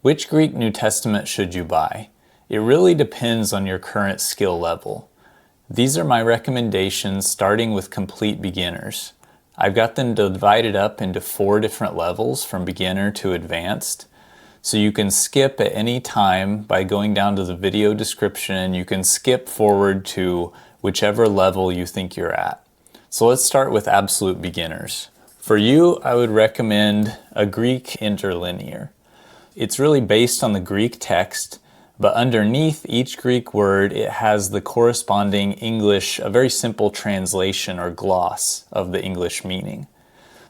Which Greek New Testament should you buy? It really depends on your current skill level. These are my recommendations starting with complete beginners. I've got them divided up into 4 different levels from beginner to advanced. So you can skip at any time by going down to the video description. You can skip forward to whichever level you think you're at. So let's start with absolute beginners. For you, I would recommend a Greek Interlinear. It's really based on the Greek text, but underneath each Greek word, it has the corresponding English, a very simple translation or gloss of the English meaning.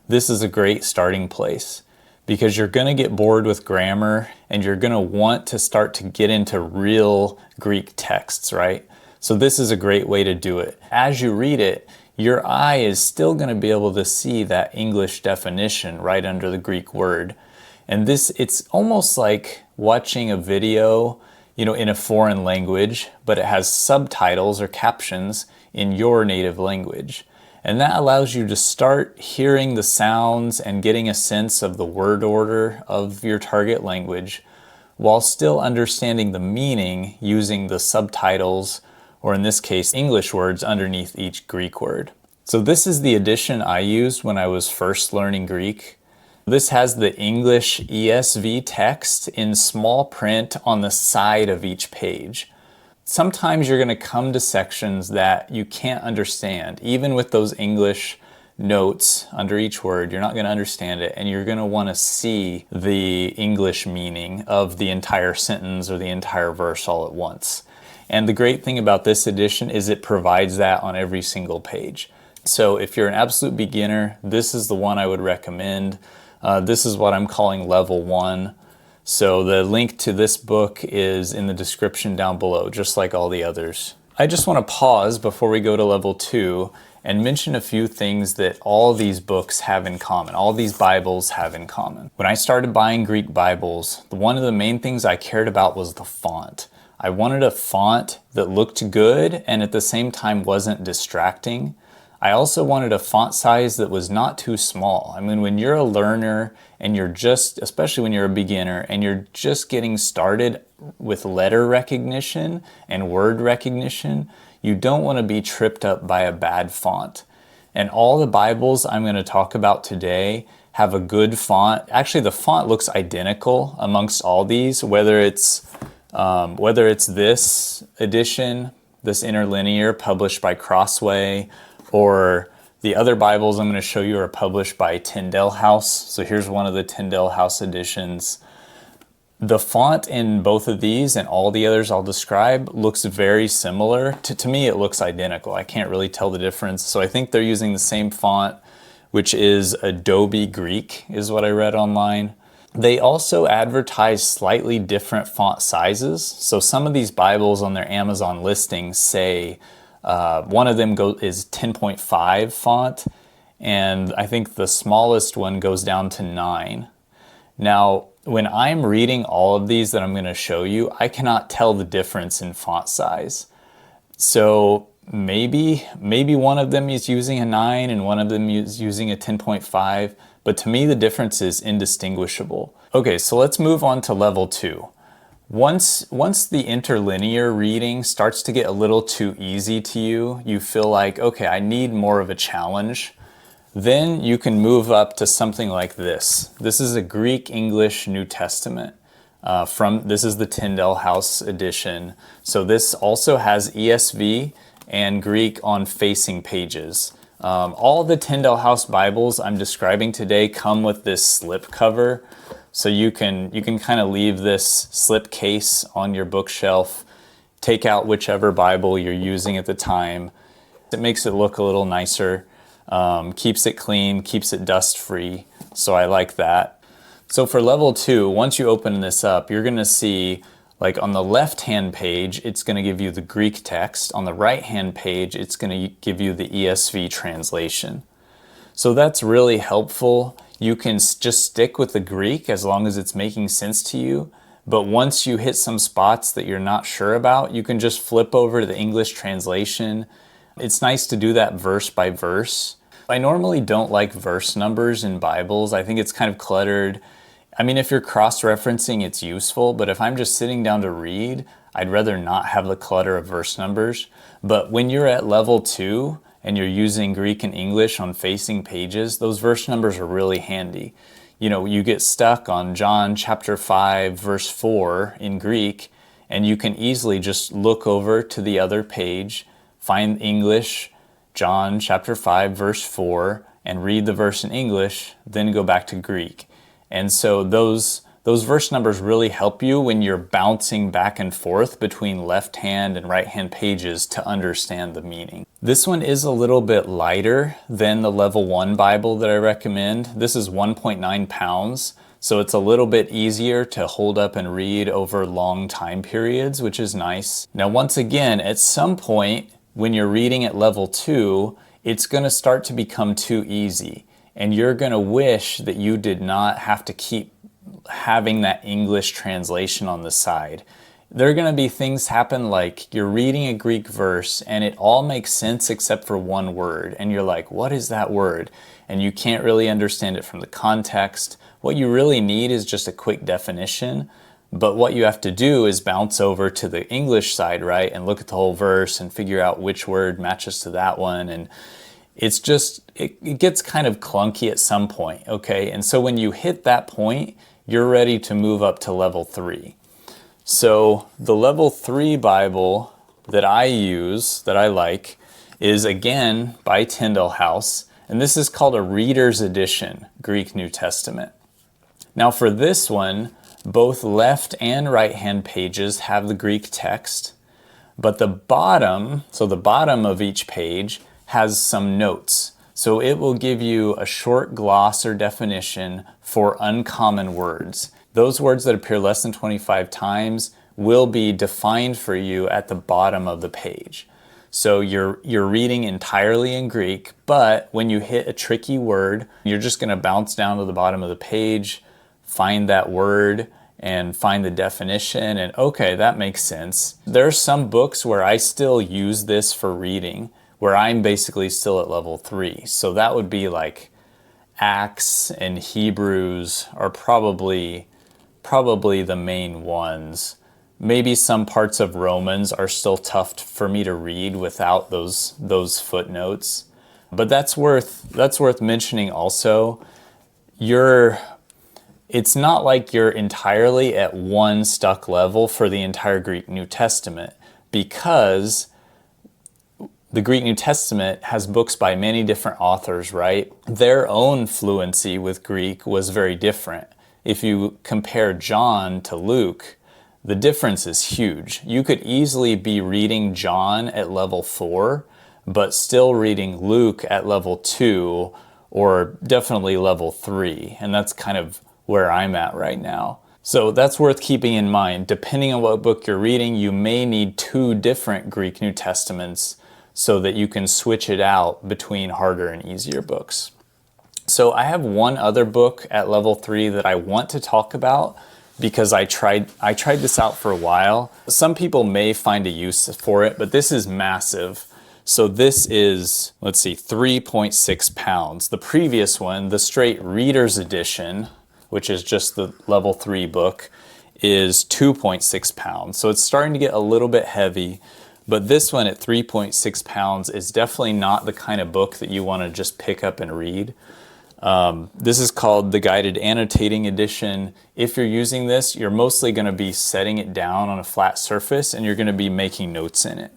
This is a great starting place because you're going to get bored with grammar and you're going to want to start to get into real Greek texts, right? So this is a great way to do it. As you read it, your eye is still going to be able to see that English definition right under the Greek word. And it's almost like watching a video, in a foreign language, but it has subtitles or captions in your native language. And that allows you to start hearing the sounds and getting a sense of the word order of your target language while still understanding the meaning using the subtitles, or in this case, English words underneath each Greek word. So this is the edition I used when I was first learning Greek. This has the English ESV text in small print on the side of each page. Sometimes you're going to come to sections that you can't understand. Even with those English notes under each word, you're not going to understand it, and you're going to want to see the English meaning of the entire sentence or the entire verse all at once. And the great thing about this edition is it provides that on every single page. So if you're an absolute beginner, this is the one I would recommend. This is what I'm calling level 1. So the link to this book is in the description down below, just like all the others. I just want to pause before we go to level 2 and mention a few things that all these books have in common, all these Bibles have in common. When I started buying Greek Bibles, one of the main things I cared about was the font. I wanted a font that looked good and at the same time wasn't distracting. I also wanted a font size that was not too small. I mean, when you're a learner and especially when you're a beginner and you're just getting started with letter recognition and word recognition, you don't want to be tripped up by a bad font. And all the Bibles I'm going to talk about today have a good font. Actually, the font looks identical amongst all these, whether it's this edition, this Interlinear published by Crossway, or the other Bibles I'm going to show you are published by Tyndale House. So here's one of the Tyndale House editions. The font in both of these and all the others I'll describe looks very similar. To me, it looks identical. I can't really tell the difference. So I think they're using the same font, which is Adobe Greek, is what I read online. They also advertise slightly different font sizes. So some of these Bibles on their Amazon listings say one of them is 10.5 font, and I think the smallest one goes down to 9. Now, when I'm reading all of these that I'm going to show you, I cannot tell the difference in font size. So maybe one of them is using a 9 and one of them is using a 10.5, but to me the difference is indistinguishable. Okay, so let's move on to level 2. Once the interlinear reading starts to get a little too easy to you, you feel like, okay, I need more of a challenge, then you can move up to something like this. This is a Greek English New Testament. This is the Tyndale House edition. So this also has ESV and Greek on facing pages. All the Tyndale House Bibles I'm describing today come with this slip cover. So you can kind of leave this slip case on your bookshelf, take out whichever Bible you're using at the time. It makes it look a little nicer, keeps it clean, keeps it dust free. So I like that. So for level 2, once you open this up, you're going to see, like on the left-hand page, it's going to give you the Greek text. On the right-hand page, it's going to give you the ESV translation. So that's really helpful. You can just stick with the Greek as long as it's making sense to you. But once you hit some spots that you're not sure about, you can just flip over to the English translation. It's nice to do that verse by verse. I normally don't like verse numbers in Bibles. I think it's kind of cluttered. I mean, if you're cross-referencing, it's useful, but if I'm just sitting down to read, I'd rather not have the clutter of verse numbers. But when you're at level 2 and you're using Greek and English on facing pages, those verse numbers are really handy. You know, you get stuck on John chapter 5, verse 4 in Greek, and you can easily just look over to the other page, find English, John chapter 5, verse 4, and read the verse in English, then go back to Greek. And so those verse numbers really help you when you're bouncing back and forth between left hand and right hand pages to understand the meaning. This one is a little bit lighter than the level 1 Bible that I recommend. This is 1.9 pounds, so it's a little bit easier to hold up and read over long time periods, which is nice. Now, once again, at some point when you're reading at level 2, it's going to start to become too easy, and you're going to wish that you did not have to keep having that English translation on the side. There are going to be things happen like you're reading a Greek verse and it all makes sense except for one word, and you're like, what is that word? And you can't really understand it from the context. What you really need is just a quick definition, but what you have to do is bounce over to the English side, right, and look at the whole verse and figure out which word matches to that one. And it's just, it gets kind of clunky at some point, okay? And so when you hit that point, you're ready to move up to level 3. So the level 3 Bible that I use, that I like, is again by Tyndale House, and this is called a Reader's Edition, Greek New Testament. Now for this one, both left and right hand pages have the Greek text, but the bottom, so the bottom of each page has some notes. So it will give you a short gloss or definition for uncommon words. Those words that appear less than 25 times will be defined for you at the bottom of the page. So you're reading entirely in Greek, but when you hit a tricky word, you're just going to bounce down to the bottom of the page, find that word, and find the definition, and okay, that makes sense. There are some books where I still use this for reading, where I'm basically still at level 3. So that would be like Acts and Hebrews are probably the main ones. Maybe some parts of Romans are still tough for me to read without those footnotes. But that's worth mentioning also. It's not like you're entirely at one stuck level for the entire Greek New Testament, because the Greek New Testament has books by many different authors, right? Their own fluency with Greek was very different. If you compare John to Luke, the difference is huge. You could easily be reading John at level 4, but still reading Luke at level 2, or definitely level 3. And that's kind of where I'm at right now. So that's worth keeping in mind. Depending on what book you're reading, you may need 2 different Greek New Testaments so that you can switch it out between harder and easier books. So I have one other book at level 3 that I want to talk about because I tried this out for a while. Some people may find a use for it, but this is massive. So this is, 3.6 pounds. The previous one, the straight Reader's Edition, which is just the level 3 book, is 2.6 pounds. So it's starting to get a little bit heavy, but this one at 3.6 pounds is definitely not the kind of book that you want to just pick up and read. This is called the Guided Annotating Edition. If you're using this, you're mostly going to be setting it down on a flat surface and you're going to be making notes in it.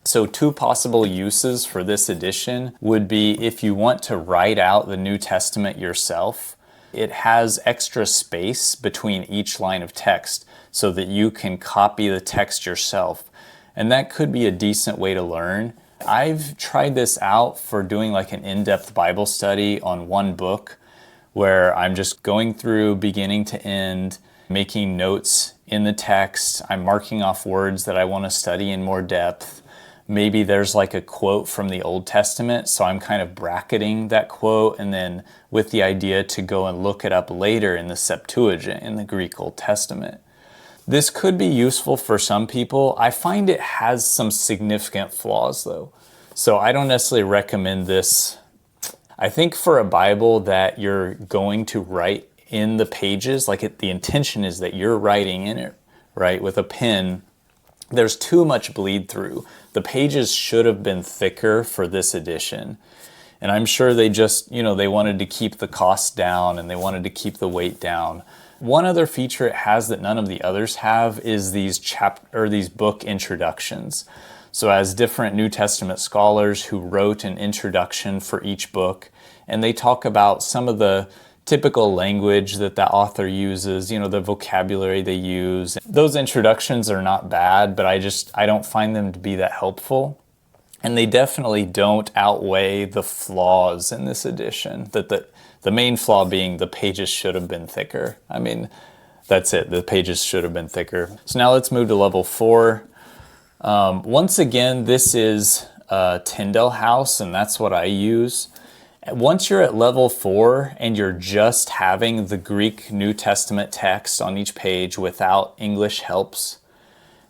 So 2 possible uses for this edition would be if you want to write out the New Testament yourself. It has extra space between each line of text so that you can copy the text yourself. And that could be a decent way to learn. I've tried this out for doing like an in-depth Bible study on one book where I'm just going through beginning to end, making notes in the text. I'm marking off words that I want to study in more depth. Maybe there's like a quote from the Old Testament, so I'm kind of bracketing that quote and then with the idea to go and look it up later in the Septuagint, in the Greek Old Testament. This could be useful for some people. I find it has some significant flaws though. So I don't necessarily recommend this. I think for a Bible that you're going to write in the pages, like the intention is that you're writing in it, right, with a pen, there's too much bleed through. The pages should have been thicker for this edition. And I'm sure they just, they wanted to keep the cost down and they wanted to keep the weight down. One other feature it has that none of the others have is these book introductions. So as different New Testament scholars who wrote an introduction for each book, and they talk about some of the typical language that the author uses, the vocabulary they use. Those introductions are not bad, but I don't find them to be that helpful. And they definitely don't outweigh the flaws in this edition. The main flaw being the pages should have been thicker. I mean, that's it. The pages should have been thicker. So now let's move to level 4. Once again, this is Tyndale House, and that's what I use. Once you're at level 4 and you're just having the Greek New Testament text on each page without English helps,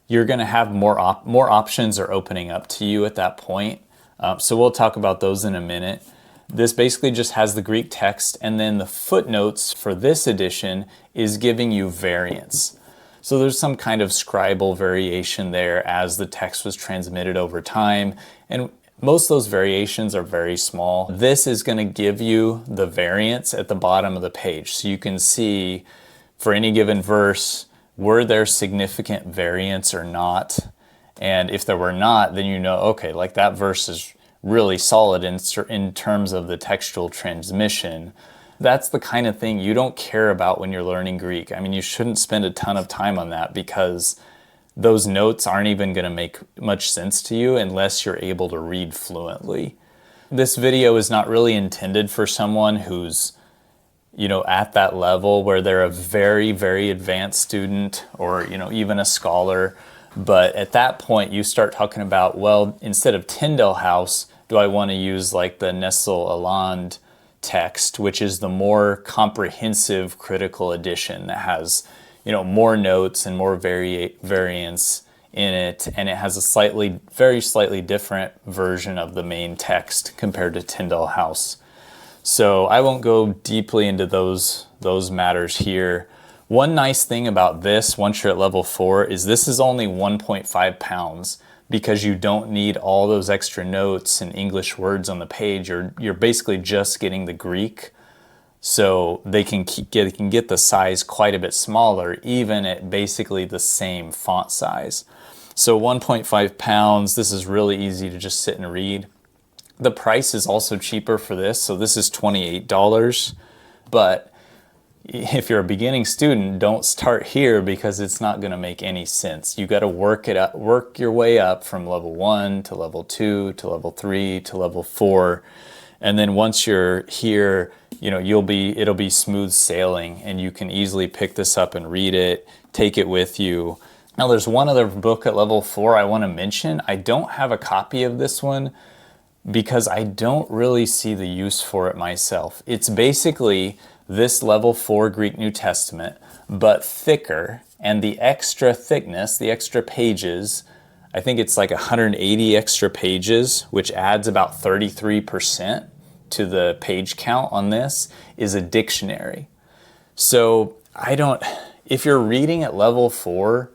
you're going to have more options are opening up to you at that point. So we'll talk about those in a minute. This basically just has the Greek text, and then the footnotes for this edition is giving you variants. So there's some kind of scribal variation there as the text was transmitted over time, and most of those variations are very small. This is going to give you the variants at the bottom of the page, so you can see for any given verse, were there significant variants or not? And if there were not, then okay, like that verse is really solid in terms of the textual transmission. That's the kind of thing you don't care about when you're learning Greek. I mean, you shouldn't spend a ton of time on that because those notes aren't even going to make much sense to you unless you're able to read fluently. This video is not really intended for someone who's at that level where they're a very, very advanced student or, even a scholar. But at that point, you start talking about, well, instead of Tyndale House, do I want to use like the Nestle-Aland text, which is the more comprehensive critical edition that has, more notes and more variants in it, and it has a very slightly different version of the main text compared to Tyndale House. So I won't go deeply into those matters here. One nice thing about this, once you're at level 4, is this is only 1.5 pounds because you don't need all those extra notes and English words on the page. You're basically just getting the Greek. So they can get the size quite a bit smaller, even at basically the same font size. So 1.5 pounds, this is really easy to just sit and read. The price is also cheaper for this, so this is $28. But if you're a beginning student, don't start here because it's not going to make any sense. You got to work your way up from level 1 to level 2 to level 3 to level 4. And then once you're here, it'll be smooth sailing and you can easily pick this up and read it, take it with you. Now there's one other book at level 4 I want to mention. I don't have a copy of this one because I don't really see the use for it myself. It's basically this level 4 Greek New Testament, but thicker, and the extra thickness, the extra pages, I think it's like 180 extra pages, which adds about 33% to the page count on this, is a dictionary. So if you're reading at level 4,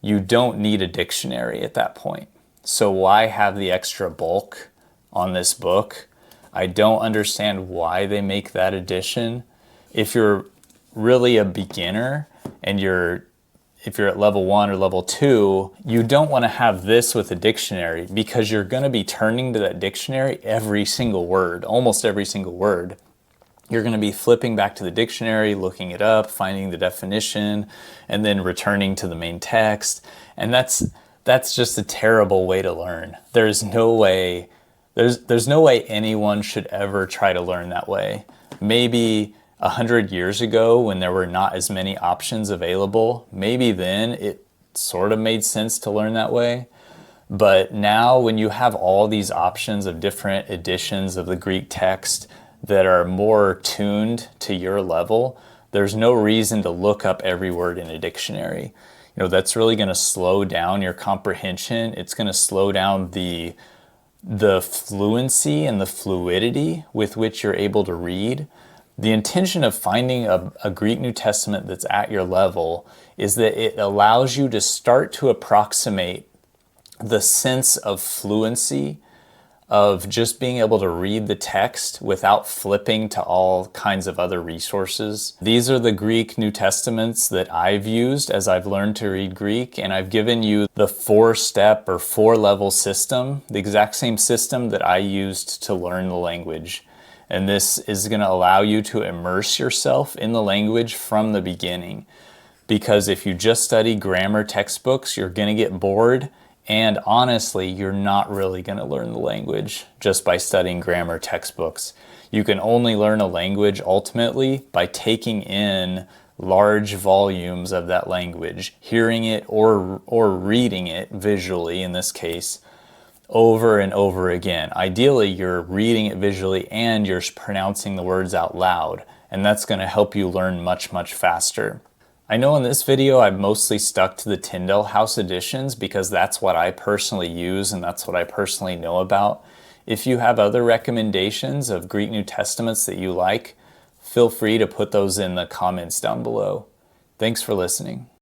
you don't need a dictionary at that point. So why have the extra bulk on this book? I don't understand why they make that addition. If you're really a beginner and if you're at level 1 or level 2, you don't want to have this with a dictionary because you're going to be turning to that dictionary every single word, almost every single word. You're going to be flipping back to the dictionary, looking it up, finding the definition, and then returning to the main text. And that's just a terrible way to learn. There's no way anyone should ever try to learn that way. Maybe 100 years ago when there were not as many options available, maybe then it sort of made sense to learn that way. But now when you have all these options of different editions of the Greek text that are more tuned to your level, there's no reason to look up every word in a dictionary. That's really going to slow down your comprehension. It's going to slow down the fluency and the fluidity with which you're able to read. The intention of finding a Greek New Testament that's at your level is that it allows you to start to approximate the sense of fluency of just being able to read the text without flipping to all kinds of other resources. These are the Greek New Testaments that I've used as I've learned to read Greek, and I've given you the 4-step or 4-level system, the exact same system that I used to learn the language. And this is going to allow you to immerse yourself in the language from the beginning. Because if you just study grammar textbooks, you're going to get bored. And honestly, you're not really going to learn the language just by studying grammar textbooks. You can only learn a language ultimately by taking in large volumes of that language, hearing it or reading it visually in this case, over and over again. Ideally, you're reading it visually and you're pronouncing the words out loud, and that's going to help you learn much, much faster. I know in this video I've mostly stuck to the Tyndale House editions because that's what I personally use and that's what I personally know about. If you have other recommendations of Greek New Testaments that you like, feel free to put those in the comments down below. Thanks for listening.